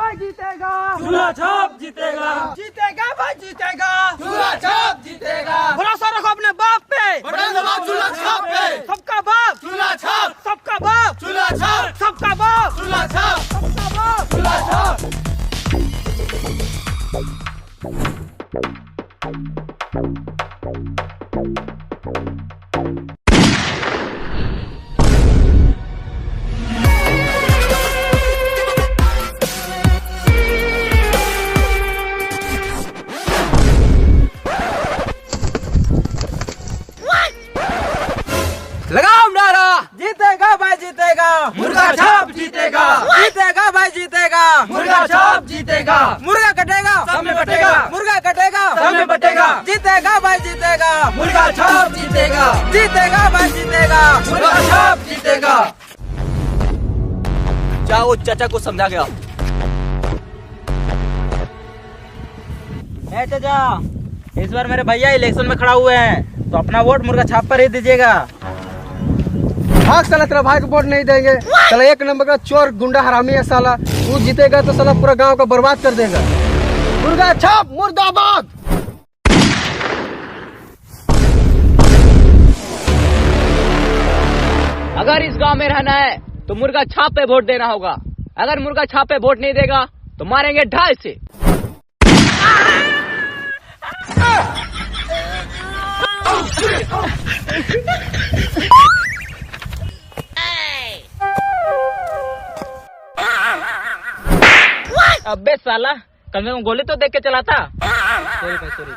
भाई जीतेगा, चूल्हा छाप जीतेगा, जीतेगा भाई जीतेगा, चूल्हा छाप जीतेगा। भरोसा रखो अपने बाप पे, बटन दबाओ चूल्हा छाप पे, सबका बाप, चूल्हा छाप, सबका बाप, चूल्हा छाप, सबका बाप, चूल्हा छाप, सबका बाप। चूल्हा छाप। लगाओ नारा, जीतेगा भाई जीतेगा, मुर्गा छाप जीतेगा, जीतेगा भाई जीतेगा, मुर्गा छाप जीतेगा, मुर्गा कटेगा सब में बटेगा, मुर्गा कटेगा सब में बटेगा, जीतेगा भाई जीतेगा, मुर्गा छाप जीतेगा, जीतेगा भाई जीतेगा, मुर्गा छाप जीतेगा। जाओ चाचा को समझा गया। चाचा, इस बार मेरे भैया इलेक्शन में खड़ा हुए हैं तो अपना वोट मुर्गा छाप पर ही दीजिएगा। भाग साला, तेरा भाई को वोट नहीं देंगे। साला एक नंबर का चोर गुंडा हरामी है साला। तू जीतेगा तो साला पूरा गांव का बर्बाद कर देगा। मुर्गा छाप मुर्दाबाद। अगर इस गांव में रहना है तो मुर्गा छाप पे वोट देना होगा। अगर मुर्गा छाप पे वोट नहीं देगा तो मारेंगे ढाई से। अबे साला, कल मैं गोली तो देख के चला था। सॉरी।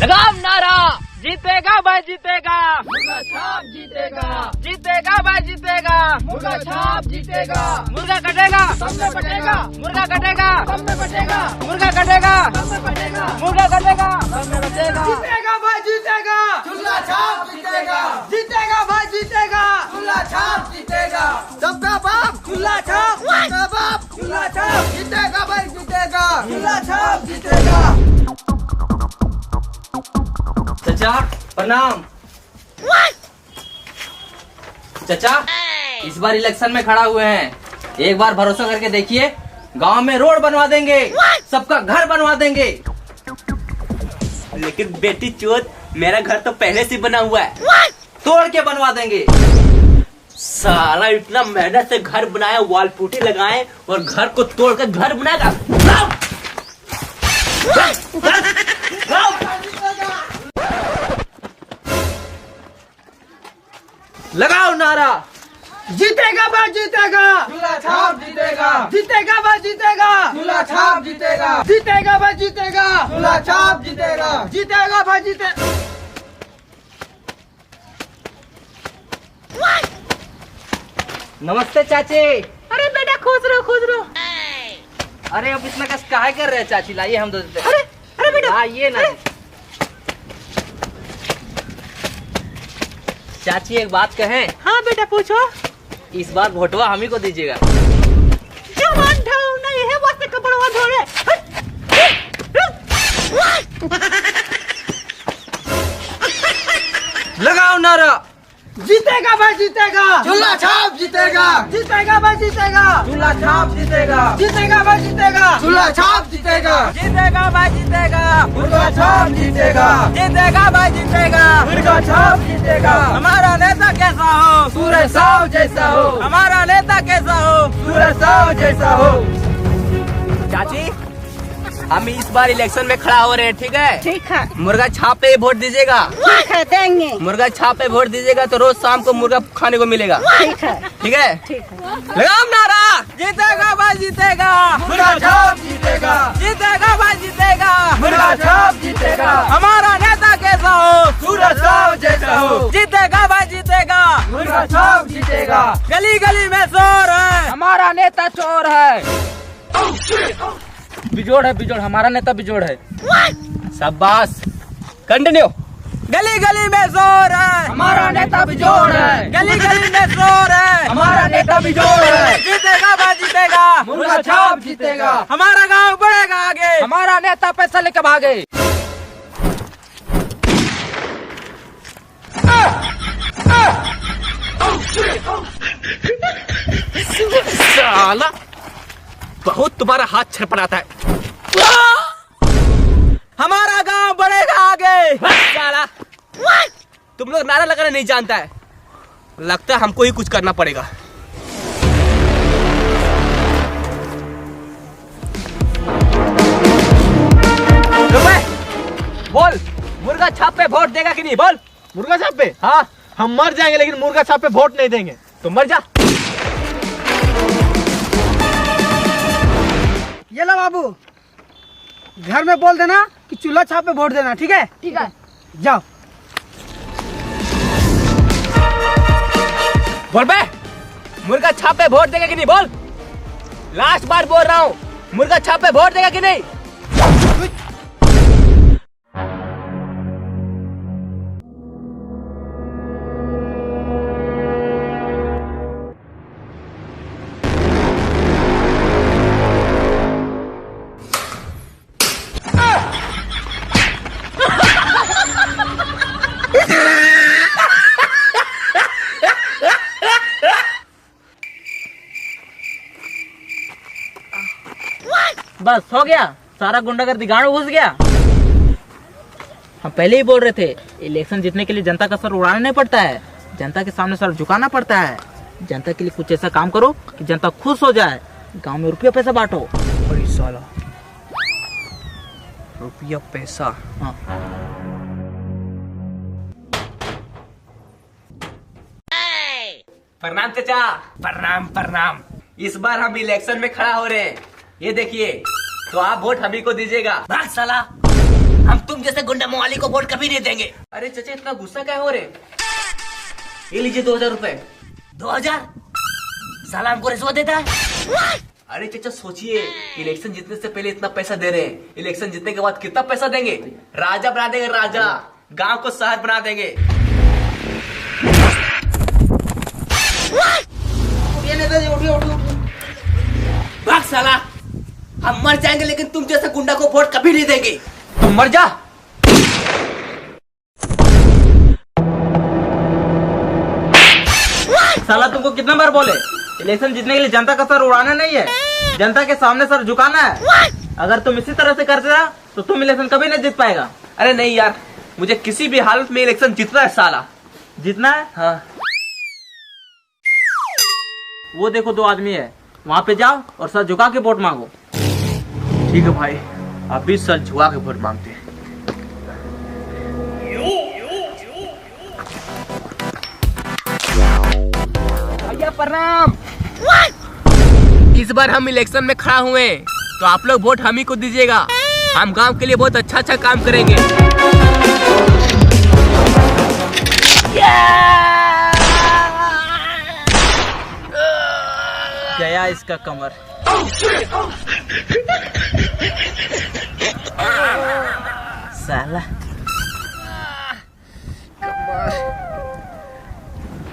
लगाओ नारा, जीतेगा भाई जीतेगा, मुर्गा छाप जीतेगा, जीतेगा भाई जीतेगा, मुर्गा छाप जीतेगा, मुर्गा कटेगा सब में बटेगा, मुर्गा कटेगा सब में बटेगा, मुर्गा कटेगा सब में बटेगा, मुर्गा कटेगा सब में बटेगा। जीतेगा भाई जीतेगा, चूल्हा छाप जीतेगा, जीतेगा भाई जीतेगा, चूल्हा छाप जीतेगा, सबका बाप चूल्हा छाप, सबका बाप चूल्हा छाप, जीतेगा भाई जीतेगा। चूल्हा छाप जीतेगा। चाचा प्रणाम। चाचा, इस बार इलेक्शन में खड़ा हुए हैं, एक बार भरोसा करके देखिए, गांव में रोड बनवा देंगे, सबका घर बनवा देंगे। लेकिन बेटी चोद, मेरा घर तो पहले से बना हुआ है। तोड़ के बनवा देंगे। साला इतना मेहनत से घर बनाया, वॉल पुट्टी लगाए और घर को तोड़ कर घर बनाएगा। लगाओ नारा, जीतेगा भाई जीतेगा, चूल्हा छाप जीतेगा, जीतेगा भाई जीतेगा, चूल्हा छाप जीतेगा, जीतेगा भाई जीतेगा, चूल्हा छाप जीतेगा। जीतेगा भाई जीते। नमस्ते चाची। अरे बेटा खुश रहो। अरे अब इतना कष्ट काहे कर रहे हैं चाची, लाइए हम दे देते हैं। अरे बेटा, आइए ना। चाची एक बात कहें, हाँ बेटा पूछो। इस बार वोटवा हम ही को दीजिएगा। जवान ढाऊ नहीं है, वास्ते कपड़वा धोले। लगाओ नारा, जीतेगा भाई जीतेगा, चूल्हा छाप जीतेगा, जीतेगा भाई जीतेगा, चूल्हा छाप जीतेगा, जीतेगा भाई जीतेगा, चूल्हा छाप जीतेगा, जीतेगा भाई जीतेगा, मुर्गा छाप जीतेगा, जीतेगा भाई जीतेगा, मुर्गा छाप जीतेगा। हमारा नेता कैसा हो, सूरज साव जैसा हो, हमारा नेता कैसा हो। सूरज साव जैसा हो। चाची हम इस बार इलेक्शन में खड़ा हो रहे हैं, ठीक है? ठीक है, मुर्गा छाप पे वोट दीजिएगा। ठीक है, देंगे। मुर्गा छाप पे वोट दीजिएगा तो रोज शाम को मुर्गा खाने को मिलेगा। ठीक है, ठीक है? ठीक है। लगाओ नारा, जीतेगा भाई जीतेगा, मुर्गा छाप जीतेगा, जीतेगा भाई जीतेगा, मुर्गा छाप जीतेगा, हमारा नेता कैसा हो, सूरज साव जैसा हो, जीतेगा भाई जीतेगा, मुर्गा छाप जीतेगा। गली गली में शोर है, हमारा नेता चोर है। बिजोड़ है, बिजोड़, हमारा नेता बिजोड़ है। शाबाश, कंटिन्यू। गली गली में शोर है, हमारा नेता बिजोड़ है, गली गली में शोर है, हमारा नेता बिजोड़ है। जीतेगा भाई जीतेगा, मुर्गा छाप जीतेगा, हमारा गांव बढ़ेगा आगे, हमारा नेता पैसा लेके भागे। साला बहुत तुम्हारा हाथ छटपटाता है। हमारा गांव बढ़ेगा आगे। साला तुम लोग नारा लगाना नहीं जानता है, लगता है हमको ही कुछ करना पड़ेगा। बोल, मुर्गा छाप पे वोट देगा कि नहीं? बोल। मुर्गा छाप पे? हाँ, हम मर जाएंगे लेकिन मुर्गा छाप पे वोट नहीं देंगे। तो मर जा। ये लो बाबू, घर में बोल देना कि चूल्हा छाप पे वोट देना, ठीक है? ठीक है। जाओ। बोल बे, मुर्गा छाप पे वोट देगा कि नहीं? बोल। लास्ट बार बोल रहा हूँ, मुर्गा छाप पे वोट देगा कि नहीं? बस हो गया, सारा गुंडागर्दी गांव में घुस गया। हम पहले ही बोल रहे थे, इलेक्शन जीतने के लिए जनता का सर उड़ाना नहीं पड़ता है, जनता के सामने सर झुकाना पड़ता है। जनता के लिए कुछ ऐसा काम करो कि जनता खुश हो जाए। गांव में रुपया पैसा बांटो। अरे साला, रुपया पैसा। हाँ। प्रणाम चाचा। प्रणाम प्रणाम। इस बार हम इलेक्शन में खड़ा हो रहे हैं, ये देखिए, तो आप वोट हम ही को दीजिएगा। भाग साला, हम तुम जैसे गुंडा मवाली को वोट कभी नहीं देंगे। अरे चाचा इतना गुस्सा क्या हो रहे? ये लीजिए 2000 रुपए। 2000? साला हमको रिश्वत देता है। अरे चाचा सोचिए, इलेक्शन जीतने से पहले इतना पैसा दे रहे हैं, इलेक्शन जीतने के बाद कितना पैसा देंगे? राजा बना देंगे, राजा। गांव को शहर बना देंगे। भाग साला, हम मर जाएंगे लेकिन तुम जैसे गुंडा को वोट कभी नहीं देंगे। तुम मर जा। साला तुमको कितना बार बोले, इलेक्शन जीतने के लिए जनता का सर उड़ाना नहीं है, जनता के सामने सर झुकाना है। अगर तुम इसी तरह से करते रहा तो तुम इलेक्शन कभी नहीं जीत पाएगा। अरे नहीं यार, मुझे किसी भी हालत में इलेक्शन जीतना है साला। जीतना है? हाँ। वो देखो 2 आदमी है, वहाँ पे जाओ और सर झुका के वोट मांगो। ठीक है भाई, अभी सर झुका के वोट मांगते हैं। भैया प्रणाम। इस बार हम इलेक्शन में खड़ा हुए हैं, तो आप लोग वोट हम ही को दीजिएगा। हम गांव के लिए बहुत अच्छा अच्छा काम करेंगे। गया इसका कमर। साला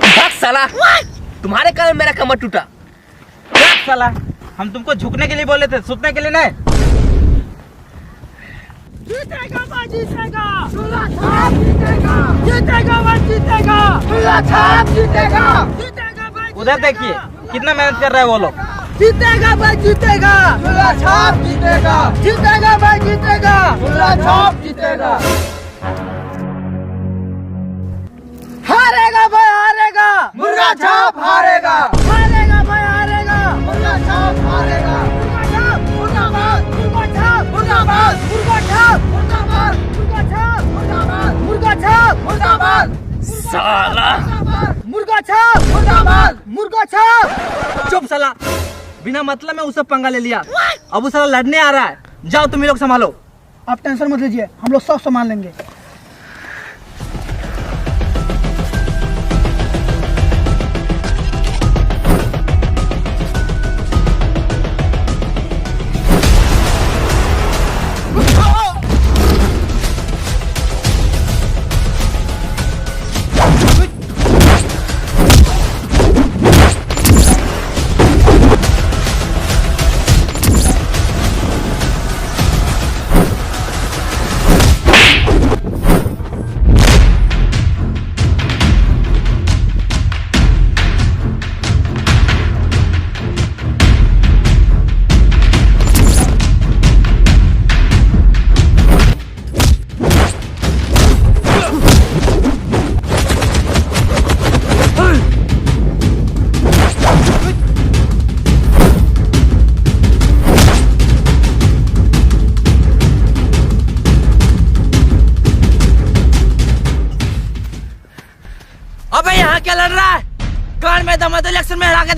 भाग साला, तुम्हारे कारण मेरा कमर टूटा। साला, हम तुमको झुकने के लिए बोले थे, सुतने के लिए नहीं। जीतेगा भाई, जीतेगा चूल्हा छाप, जीतेगा जीतेगा भाई, जीतेगा चूल्हा छाप, जीतेगा जीतेगा भाई। उधर देखिए कितना मेहनत कर रहे हैं वो लोग। जीतेगा भाई, जीतेगा चूल्हा छाप, जीतेगा जीतेगा भाई, जीतेगा चूल्हा छाप, जीतेगा। हारेगा भाई, हारेगा मुर्गा छाप हारेगा। हारेगा भाई, हारेगा मुर्गा छाप हारेगा। मुर्गा छाप मुर्दाबाद, मुर्गा छाप मुर्दाबाद, मुर्गा छाप मुर्दाबाद, मुर्गा छाप मुर्दाबाद, मुर्गा छाप मुर्दाबाद, साला मुर्गा छाप मुर्दाबाद, मुर्गा छाप। चुप साला, बिना मतलब में उससे पंगा ले लिया। अब वो साला लड़ने आ रहा है। जाओ तुम ही लोग संभालो। आप टेंशन मत लीजिए, हम लोग सब संभाल लेंगे।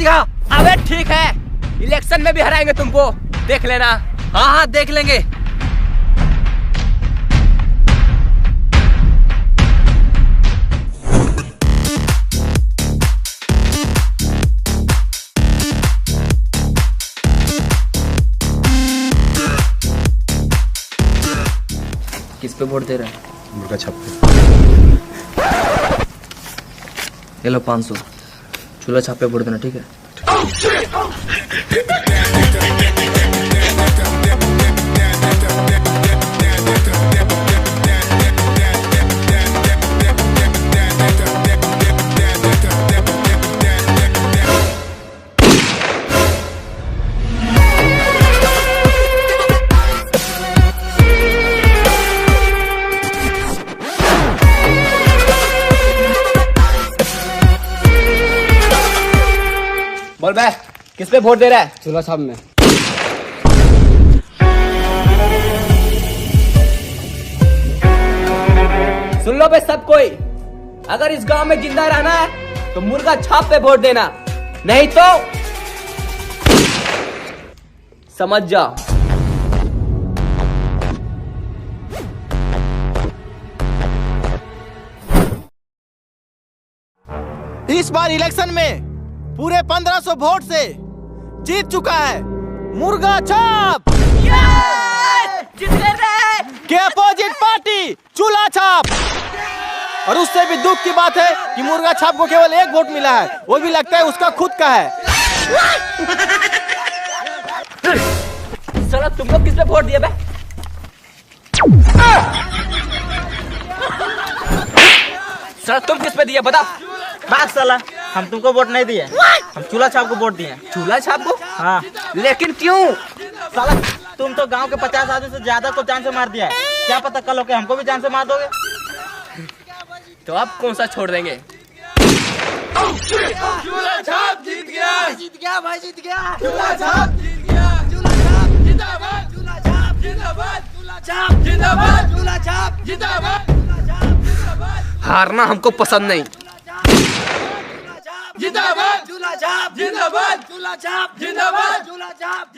दिखा। अबे ठीक है, इलेक्शन में भी हराएंगे तुमको, देख लेना। हाँ हाँ देख लेंगे। किस पे वोट दे रहे हैं? मुर्गा छाप पे। ये लो 500, चूल्हा छाप पे वोट देना, ठीक है? बोल बे, किस पे वोट दे रहा है? चूल्हा छाप में। सुन लो बे सब कोई, अगर इस गांव में जिंदा रहना है तो मुर्गा छाप पे वोट देना, नहीं तो समझ जाओ। इस बार इलेक्शन में पूरे 1500 वोट से जीत चुका है मुर्गा छाप के अपोजिट पार्टी चूल्हा छाप। और उससे भी दुख की बात है कि मुर्गा छाप को केवल 1 वोट मिला है, वो भी लगता है उसका खुद का है। साला तुम लोग किस पे वोट दिए बे? साला तुम किस पे दिए बता? बात साला, हम तुमको वोट नहीं दिए, हम चूल्हा छाप को वोट दिए। चूल्हा छाप को? हाँ। लेकिन क्यों? साला तुम तो गांव के 50 आदमी से ज्यादा को जान से मार दिया है, क्या पता कल होके हमको भी जान से मार दोगे। तो अब कौन सा छोड़ देंगे? चूल्हा छाप जीत गया, जीत गया भाई, जीत गया। चूल्हा छाप जीत गया, चूल्हा छाप जिंदाबाद, चूल्हा छाप जिंदाबाद, चूल्हा छाप जिंदाबाद, चूल्हा छाप जिंदाबाद, चूल्हा छाप जिंदाबाद, हारना हमको पसंद नहीं। जिंदाबाद, चूल्हा छाप जिंदाबाद, चूल्हा छाप जिंदाबाद, चूल्हा छाप।